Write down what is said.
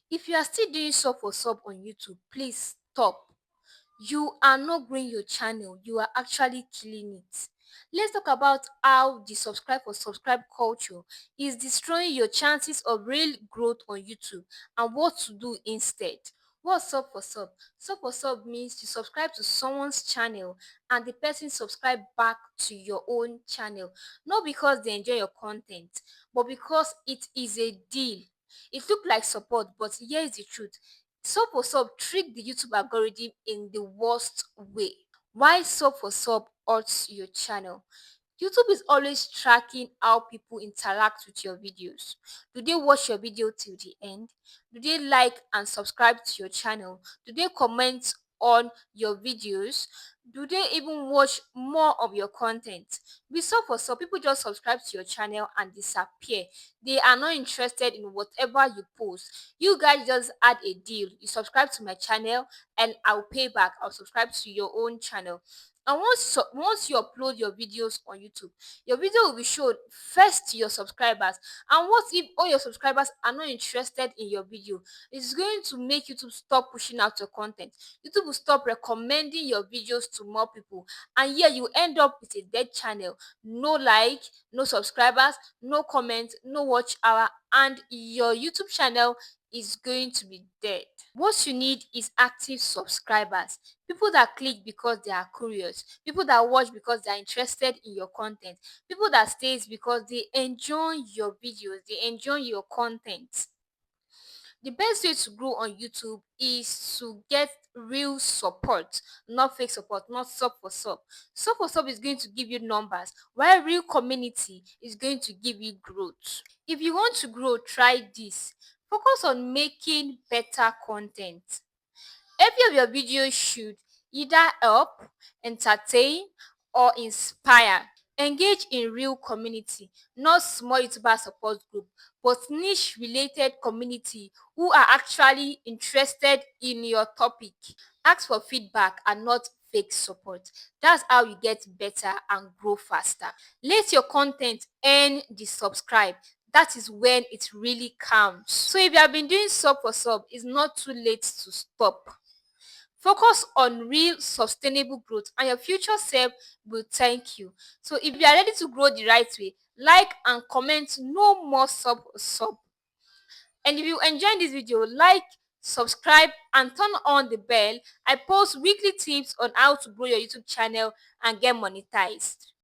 If you are still doing Sub4Sub on YouTube, please stop. You are not growing your channel, you are actually killing it. Let's talk about how the subscribe for subscribe culture is destroying your chances of real growth on YouTube and what to do instead. What's Sub4Sub? Sub4Sub means you subscribe to someone's channel and the person subscribe back to your own channel, not because they enjoy your content, but because it is a deal. It looked like support, but here is the truth. Sub4Sub trick the YouTube algorithm in the worst way. Why Sub4Sub hurts your channel? YouTube is always tracking how people interact with your videos. Do they watch your video till the end? Do they like and subscribe to your channel? Do they comment on your videos? Do they even watch more of your content? With Sub4Sub, people just subscribe to your channel and disappear. They are not interested in whatever you post. You guys just add a deal. You subscribe to my channel and I'll pay back. I'll subscribe to your own channel. And once you upload your videos on YouTube, your video will be shown first to your subscribers. And what if all your subscribers are not interested in your video? It's going to make YouTube stop pushing out your content. YouTube will stop recommending your videos to more people. And yeah, you end up with a dead channel. No like, no subscribers, no comment, no watch hour, and your YouTube channel is going to be dead. What you need is active subscribers, people that click because they are curious, people that watch because they are interested in your content, people that stays because they enjoy your videos, they enjoy your content. The best way to grow on YouTube is to get real support, not fake support, not Sub4Sub. Sub4Sub is going to give you numbers, while real community is going to give you growth. If you want to grow, try this. Focus on making better content. Every of your videos should either help, entertain, or inspire. Engage in real community, not small YouTuber support group, but niche related community who are actually interested in your topic. Ask for feedback and not fake support. That's how you get better and grow faster. Let your content earn the subscribe. That is when it really counts. So if you have been doing Sub4Sub, it's not too late to stop. Focus on real sustainable growth and your future self will thank you. So if you are ready to grow the right way, like and comment no more Sub4Sub. And if you enjoyed this video, like, subscribe and turn on the bell. I post weekly tips on how to grow your YouTube channel and get monetized.